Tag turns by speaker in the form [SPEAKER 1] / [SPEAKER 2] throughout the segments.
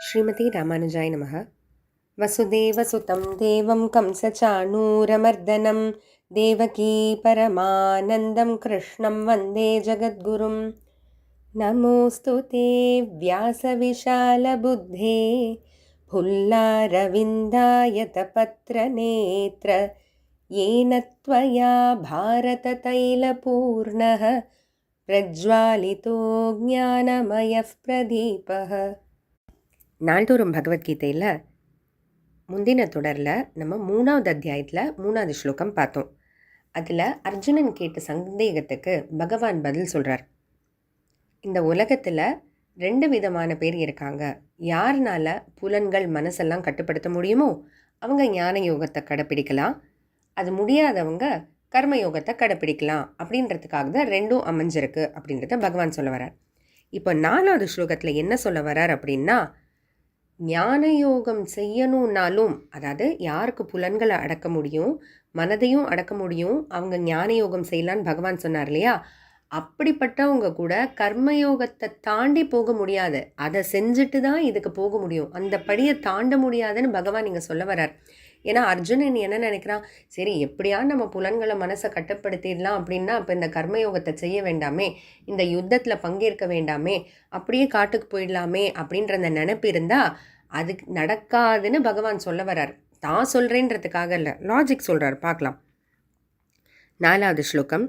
[SPEAKER 1] ஸ்ரீமதி ராமானுஜாய நமः. வசுதேவசுதம் தேவம் கம்சச்சாணூரமர்தனம் தேவகீ பரமானந்தம் கிருஷ்ணம் வந்தே ஜகத்குரும். நமோஸ்து தே வியாசவிசாலபுத்தே புல்லாரவிந்தாயதபத்ரநேத்ர येन त्वया भारततैलपूर्णः प्रज्वालितो ज्ञानमयः प्रदीपः. நாள்தோறும் பகவத்கீதையில் முந்தின தொடரில் நம்ம 3வது அத்தியாயத்தில் 3வது ஸ்லோகம் பார்த்தோம். அதில் அர்ஜுனன் கேட்ட சந்தேகத்துக்கு பகவான் பதில் சொல்கிறார். இந்த உலகத்தில் 2 விதமான பேர் இருக்காங்க. யாருனால புலன்கள் மனசெல்லாம் கட்டுப்படுத்த முடியுமோ அவங்க ஞான யோகத்தை கடைப்பிடிக்கலாம், அது முடியாதவங்க கர்மயோகத்தை கடைப்பிடிக்கலாம். அப்படின்றதுக்காக தான் 2ம் அமைஞ்சிருக்கு அப்படின்றத பகவான் சொல்ல வரார். இப்போ 4வது ஸ்லோகத்தில் என்ன சொல்ல வரார் அப்படின்னா, ஞான யோகம் செய்யணுன்னாலும், அதாவது யாருக்கு புலன்களை அடக்க முடியும், மனதையும் அடக்க முடியும், அவங்க ஞான யோகம் செய்யலான்னு பகவான் சொன்னார் இல்லையா, அப்படிப்பட்டவங்க கூட கர்மயோகத்தை தாண்டி போக முடியாது. அதை செஞ்சுட்டு தான் இதுக்கு போக முடியும். அந்த படியை தாண்ட முடியாதுன்னு பகவான் இங்கே சொல்ல வரார். ஏன்னா அர்ஜுனன் என்ன நினைக்கிறான், சரி எப்படியா நம்ம புலன்களை மனசை கட்டுப்படுத்திடலாம் அப்படின்னா அப்போ இந்த கர்மயோகத்தை செய்ய வேண்டாமே, இந்த யுத்தத்தில் பங்கேற்க வேண்டாமே, அப்படியே காட்டுக்கு போயிடலாமே அப்படின்ற அந்த நினைப்பு இருந்தால் அது நடக்காதுன்னு பகவான் சொல்ல வரார். தான் சொல்கிறேன்றதுக்காக இல்லை, லாஜிக் சொல்கிறார். பார்க்கலாம். 4வது ஸ்லோகம்.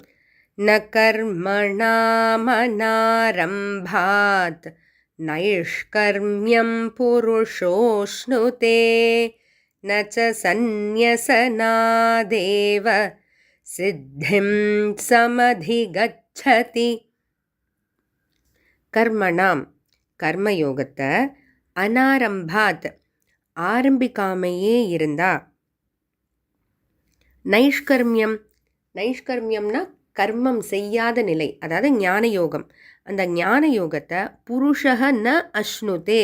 [SPEAKER 1] ந கர்மணாமனாரம்பாத் நைஷ்கர்மியம் புருஷோஷ்ணுதே நச்ச சந்நியசனாதேவ சித்திம் சமதிகச்சதி. கர்மணாம் கர்மயோகத்தை அனாரம்பாத் ஆரம்பிக்காமையே இருந்தா, நைஷ்கர்மியம் நைஷ்கர்மியம்னா கர்மம் செய்யாத நிலை, அதாவது ஞான யோகம். அந்த ஞான யோகத்தை புருஷக ந அஷ்ணுதே,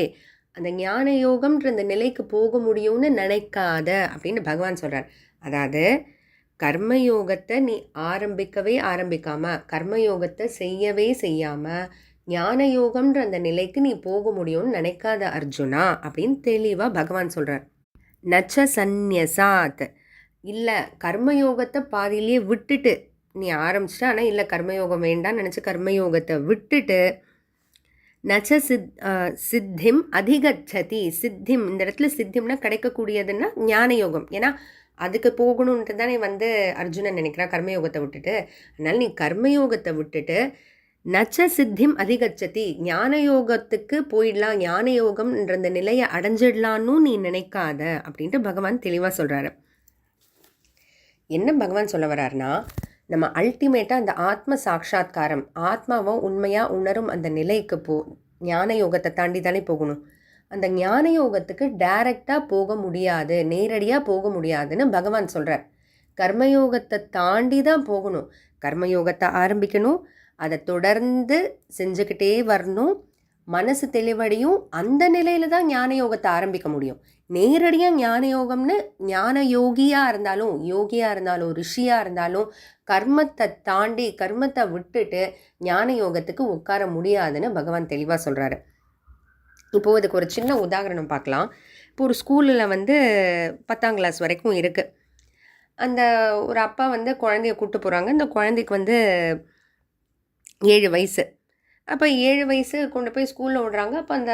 [SPEAKER 1] அந்த ஞான யோகம்ன்ற அந்த நிலைக்கு போக முடியும்னு நினைக்காத அப்படின்னு பகவான் சொல்கிறார். அதாவது கர்மயோகத்தை நீ ஆரம்பிக்காம கர்மயோகத்தை செய்யவே செய்யாமல் ஞான யோகம்ன்ற அந்த நிலைக்கு நீ போக முடியும்னு நினைக்காத அர்ஜுனா அப்படின்னு தெளிவாக பகவான் சொல்கிறார். நச்ச சந்நியசாத், இல்லை கர்மயோகத்தை பாதியிலேயே விட்டுட்டு நீ ஆரம்பிச்சிட்ட, ஆனால் இல்லை கர்மயோகம் வேண்டான்னு நினச்சி கர்மயோகத்தை விட்டுட்டு நச்ச சித்திம் அதிகச்சதி. சித்திம், இந்த இடத்துல சித்திம்னா கிடைக்கக்கூடியதுன்னா ஞான யோகம். ஏன்னா அதுக்கு போகணுன்ட்டு தானே அர்ஜுனன் நினைக்கிறான் கர்மயோகத்தை விட்டுட்டு. அதனால் நீ கர்மயோகத்தை விட்டுட்டு நச்ச சித்திம் அதிகச்சதி, ஞான யோகத்துக்கு போயிடலாம், ஞான யோகம்ன்ற அந்த நிலையை அடைஞ்சிடலான்னு நீ நினைக்காத அப்படின்ட்டு பகவான் தெளிவாக சொல்கிறாரு. என்ன பகவான் சொல்ல வர்றாருனா, நம்ம அல்டிமேட்டாக அந்த ஆத்ம சாட்சா்காரம், ஆத்மாவை உண்மையாக உணரும் அந்த நிலைக்கு ஞான யோகத்தை தாண்டி தானே போகணும். அந்த ஞான யோகத்துக்கு டைரெக்டாக போக முடியாது, நேரடியாக போக முடியாதுன்னு பகவான் சொல்கிறார். கர்மயோகத்தை தாண்டி தான் போகணும். கர்மயோகத்தை ஆரம்பிக்கணும், அதை தொடர்ந்து செஞ்சுக்கிட்டே வரணும், மனசு தெளிவடையும். அந்த நிலையில் தான் ஞான யோகத்தை ஆரம்பிக்க முடியும். நேரடியாக ஞான யோகம்னு ஞான யோகியாக இருந்தாலும் ரிஷியாக இருந்தாலும் கர்மத்தை தாண்டி கர்மத்தை விட்டுட்டு ஞான யோகத்துக்கு உட்கார முடியாதுன்னு பகவான் தெளிவாக சொல்கிறாரு. இப்போது அதுக்கு ஒரு சின்ன உதாரணம் பார்க்கலாம். இப்போ ஒரு ஸ்கூலில் 10ஆம் கிளாஸ் வரைக்கும் இருக்குது. அந்த ஒரு அப்பா குழந்தைய கூப்பிட்டு போகிறாங்க. இந்த குழந்தைக்கு 7 வயசு. அப்போ 7 வயசு கொண்டு போய் ஸ்கூலில் விடுறாங்க. அப்போ அந்த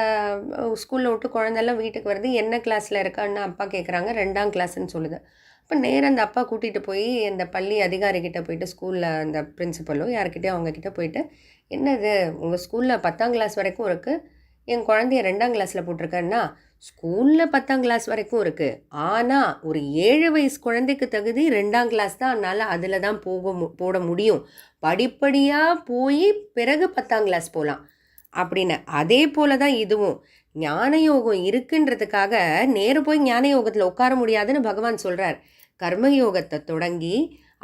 [SPEAKER 1] ஸ்கூலில் விட்டு குழந்தெல்லாம் வீட்டுக்கு வருது. என்ன கிளாஸில் இருக்கான்னு அப்பா கேட்குறாங்க. 2ஆம் கிளாஸ்ன்னு சொல்லுது. அப்போ நேராக அந்த அப்பா கூட்டிகிட்டு போய் அந்த பள்ளி அதிகாரிக்கிட்ட போயிட்டு, ஸ்கூலில் அந்த பிரின்சிபலோ யார்கிட்டயோ அவங்கக்கிட்ட போயிட்டு, என்னது உங்கள் ஸ்கூலில் 10ஆம் கிளாஸ் வரைக்கும் இருக்குது, என் குழந்தைய 2ஆம் கிளாஸில் போட்டிருக்கேன்னா, ஸ்கூலில் 10ஆம் கிளாஸ் வரைக்கும் இருக்குது, ஆனால் ஒரு 7 வயசு குழந்தைக்கு தகுதி 2ஆம் கிளாஸ் தான், அதனால் அதில் தான் போட முடியும், படிப்படியாக போய் பிறகு 10ஆம் கிளாஸ் போகலாம் அப்படின்னு. அதே போல தான் இதுவும் ஞான யோகம் இருக்குன்றதுக்காக நேரு போய் ஞான யோகத்தில் உட்கார முடியாதுன்னு பகவான் சொல்கிறார். கர்மயோகத்தை தொடங்கி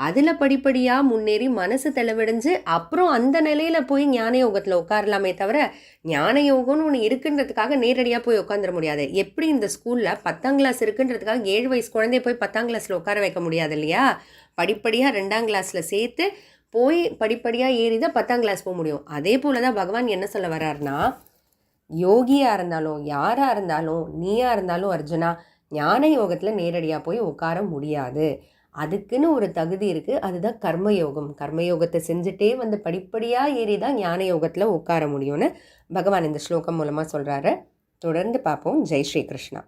[SPEAKER 1] அதில் படிப்படியாக முன்னேறி மனசு தெளிவடைஞ்சு அப்புறம் அந்த நிலையில் போய் ஞான யோகத்தில் உட்காரலாமே தவிர ஞான யோகம்னு ஒன்று இருக்குன்றதுக்காக நேரடியாக போய் உட்காந்துட முடியாது. எப்படி இந்த ஸ்கூலில் 10ஆம் கிளாஸ் இருக்குன்றதுக்காக 7 வயசு குழந்தைய போய் 10ஆம் கிளாஸில் உட்கார வைக்க முடியாது இல்லையா? படிப்படியாக 2ஆம் கிளாஸில் சேர்த்து போய் படிப்படியாக ஏறி தான் 10ஆம் கிளாஸ் போக முடியும். அதே போல் தான் பகவான் என்ன சொல்ல வர்றாருனா, யோகியாக இருந்தாலும் யாராக இருந்தாலும் நீயாக இருந்தாலும் அர்ஜுனா ஞான யோகத்தில் நேரடியாக போய் உட்கார முடியாது. அதுக்குன்னு ஒரு தகுதி இருக்குது, அதுதான் கர்மயோகம். கர்மயோகத்தை செஞ்சுட்டே வந்து படிப்படியாக ஏறி தான் ஞான யோகத்தில் உட்கார முடியும்னு பகவான் இந்த ஸ்லோகம் மூலமாக சொல்கிறாரு. தொடர்ந்து பார்ப்போம். ஜெய் ஸ்ரீ கிருஷ்ணா.